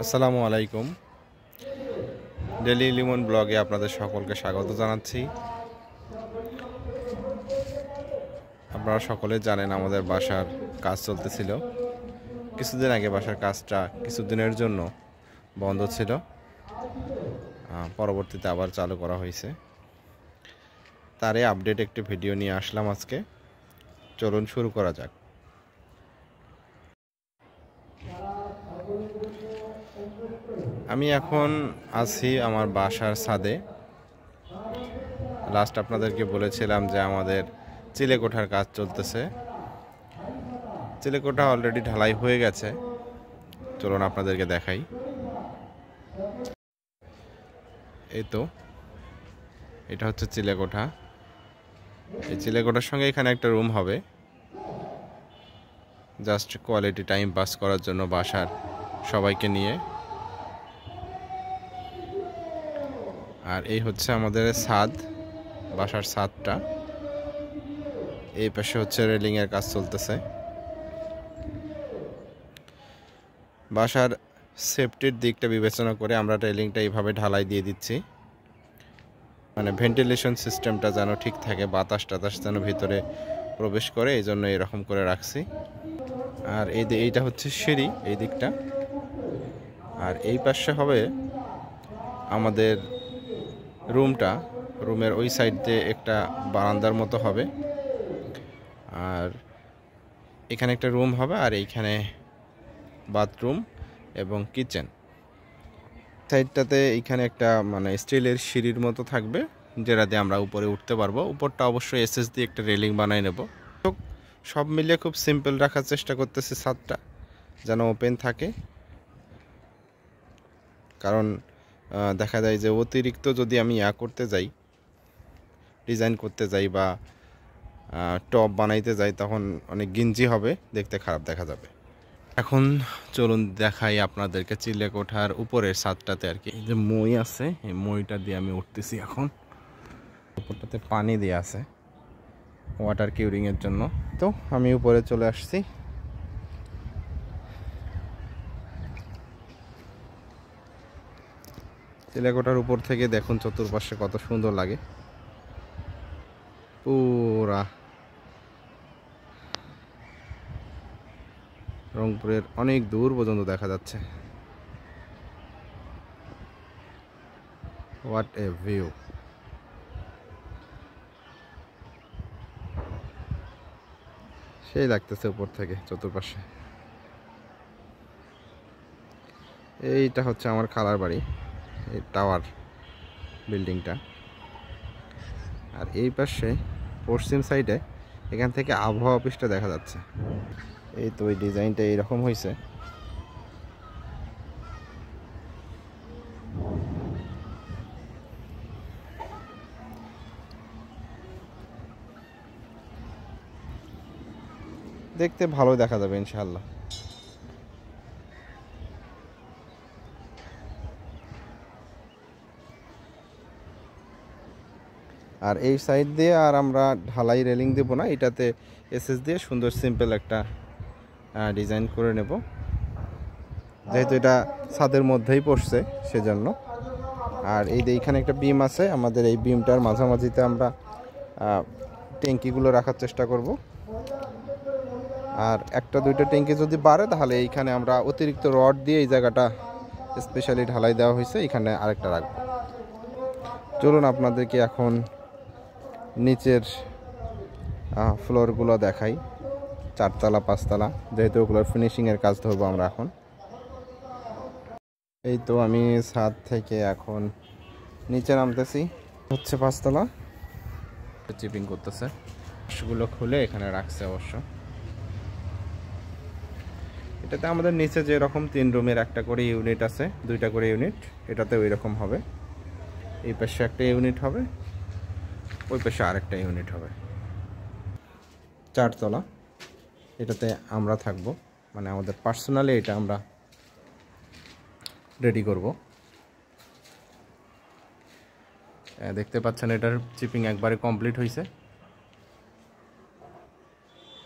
আসসালামু আলাইকুম। ডেলি লিমন ব্লগে আপনাদের সকলকে স্বাগত জানাচ্ছি। আপনারা সকলে জানেন আমাদের বাসার কাজ চলতেছিল। কিছুদিন আগে বাসার কাজটা কিছুদিনের জন্য বন্ধ ছিল, পরবর্তীতে আবার চালু করা হয়েছে। তারই আপডেট একটি ভিডিও নিয়ে আসলাম আজকে। চলুন শুরু করা যাক। আমি এখন আছি আমার বাসার ছাদে। লাস্ট আপনাদেরকে বলেছিলাম যে আমাদের চিলেকোঠার কাজ চলতেছে। চিলেকোঠা অলরেডি ঢালাই হয়ে গেছে। চলুন আপনাদেরকে দেখাই। এই তো এটা হচ্ছে চিলেকোঠা। এই চিলেকোঠার সঙ্গে এখানে একটা রুম হবে, জাস্ট কোয়ালিটি টাইম পাস করার জন্য বাসার সবাইকে নিয়ে। আর এই হচ্ছে আমাদের ছাদ, বাসার ছাদটা। এই পাশে হচ্ছে রেলিংয়ের কাজ চলতেছে। বাসার সেফটির দিকটা বিবেচনা করে আমরা রেলিংটা এইভাবে ঢালাই দিয়ে দিচ্ছি, মানে ভেন্টিলেশন সিস্টেমটা যেন ঠিক থাকে, বাতাস টাতাস যেন ভিতরে প্রবেশ করে, এই জন্য এরকম করে রাখছি। আর এইটা হচ্ছে সিঁড়ি, এই দিকটা। আর এই পাশে হবে আমাদের রুমটা। রুমের ওই সাইড দিয়ে একটা বারান্দার মতো হবে, আর এখানে একটা রুম হবে, আর এইখানে বাথরুম এবং কিচেন। সাইডটাতে এইখানে একটা মানে স্টিলের সিঁড়ির মতো থাকবে, যেটা দিয়ে আমরা উপরে উঠতে পারবো। উপরটা অবশ্যই এসএস দিয়ে একটা রেলিং বানিয়ে নেব। সব মিলিয়ে খুব সিম্পল রাখার চেষ্টা করতেছি ছাদটা, যেন ওপেন থাকে। কারণ দেখা যায় যে অতিরিক্ত যদি আমি করতে যাই, ডিজাইন করতে যাই বা টপ বানাইতে যাই, তখন অনেক গিঞ্জি হবে, দেখতে খারাপ দেখা যাবে। এখন চলুন দেখাই আপনাদেরকে চিলেকোঠার উপরের ছাদটাতে আর কি। এই যে মই আছে, এই মইটা দিয়ে আমি উঠতেছি এখন। উপরটাতে পানি দিয়ে আছে ওয়াটার কিউরিংয়ের জন্য। তো আমি উপরে চলে আসছি। চিলেকোঠার উপর থেকে দেখুন চতুর্পাশে কত সুন্দর লাগে। পুরা রংপুরের অনেক দূর পর্যন্ত দেখা যাচ্ছে। What a view! সেই লাগতেছে উপর থেকে চতুর্পাশে। এইটা হচ্ছে আমার খালার বাড়ি, এই টাওয়ার বিল্ডিংটা। আর এই পাশে পশ্চিম সাইডে এখান থেকে আবহাওয়া অফিসটা দেখা যাচ্ছে। এই তো ওই ডিজাইনটা এইরকম হয়েছে। দেখতে ভালো দেখা যাবে ইনশাআল্লাহ। আর এই সাইড দিয়ে আর আমরা ঢালাই রেলিং দেব না, এটাতে এসএস দিয়ে সুন্দর সিম্পল একটা ডিজাইন করে নেব, যেহেতু এটা ছাদের মধ্যেই পড়ছে সেজন্য। আর এইখানে একটা বিম আছে, আমাদের এই বিমটার মাঝামাঝিতে আমরা ট্যাঙ্কিগুলো রাখার চেষ্টা করব। আর একটা দুইটা ট্যাঙ্কি যদি বাড়ে, তাহলে এইখানে আমরা অতিরিক্ত রড দিয়ে এই জায়গাটা স্পেশালি ঢালাই দেওয়া হয়েছে, এখানে আরেকটা রাখবো। চলুন আপনাদেরকে এখন নিচের ফ্লোরগুলো দেখাই, চারতলা পাঁচতলা, যেহেতু ওগুলোর ফিনিশিংয়ের কাজ ধরবো আমরা এখন। এই তো আমি ছাদ থেকে এখন নিচে নামতেছি, হচ্ছে পাঁচতলা। চিপিং করতেছে, সেগুলো খুলে এখানে রাখছে অবশ্য। এটাতে আমাদের নিচে যেরকম 3 রুমের একটা করে ইউনিট আছে, 2টা করে ইউনিট, এটাতে ওই রকম হবে। এই পাশে একটা ইউনিট হবে, ওই পাশে আরেকটা ইউনিট হবে। 4 তলা, এটাতে আমরা থাকবো, মানে আমাদের পার্সোনালি এটা আমরা রেডি করব। দেখতে পাচ্ছেন এটার চিপিং একবারে কমপ্লিট হয়েছে।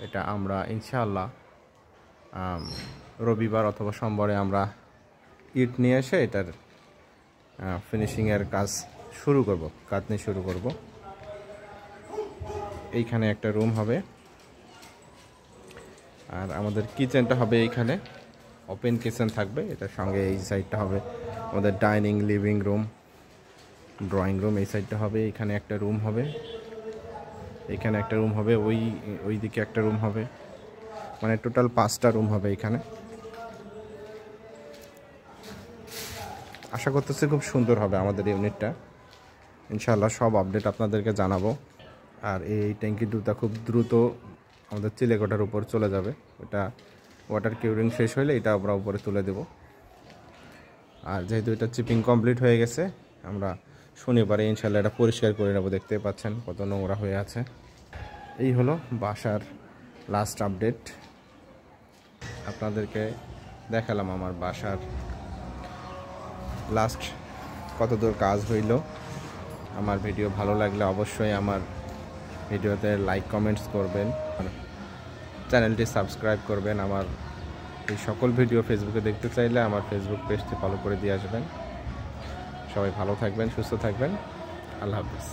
এটা আমরা ইনশাআল্লাহ রবিবার অথবা সোমবারে আমরা ইট নিয়ে এসে এটার ফিনিশিংয়ের কাজ শুরু করব, কাটনি শুরু করব। এইখানে একটা রুম হবে, আর আমাদের কিচেনটা হবে এইখানে, ওপেন কিচেন থাকবে। এটার সঙ্গে এই সাইডটা হবে আমাদের dining, living room, drawing room. এই সাইডটা হবে, এখানে একটা রুম হবে, এখানে একটা রুম হবে, ওই দিকে একটা রুম হবে, মানে টোটাল 5টা রুম হবে এখানে। আশা করতেছি খুব সুন্দর হবে আমাদের ইউনিটটা, ইনশাআল্লাহ সব আপডেট আপনাদেরকে জানাবো। আর এই ট্যাঙ্কি দুটা খুব দ্রুত আমাদের চিলেকোঠার উপর চলে যাবে। ওটা ওয়াটার কিউরিং শেষ হলে এটা আমরা উপরে তুলে দেব। আর যেহেতু এটা চিপিং কমপ্লিট হয়ে গেছে, আমরা শনিবারে ইনশাআল্লাহ এটা পরিষ্কার করে নেব। দেখতে পাচ্ছেন কত নোংরা হয়ে আছে। এই হলো বাসার লাস্ট আপডেট, আপনাদেরকে দেখালাম আমার বাসার লাস্ট কতদূর কাজ হইল। আমার ভিডিও ভালো লাগলে অবশ্যই আমার ভিডিওতে লাইক কমেন্টস করবেন, আর চ্যানেলটি সাবস্ক্রাইব করবেন। আমার এই সকল ভিডিও ফেসবুকে দেখতে চাইলে আমার ফেসবুক পেজটি ফলো করে দিয়ে আসবেন। সবাই ভালো থাকবেন, সুস্থ থাকবেন। আল্লাহ হাফিজ।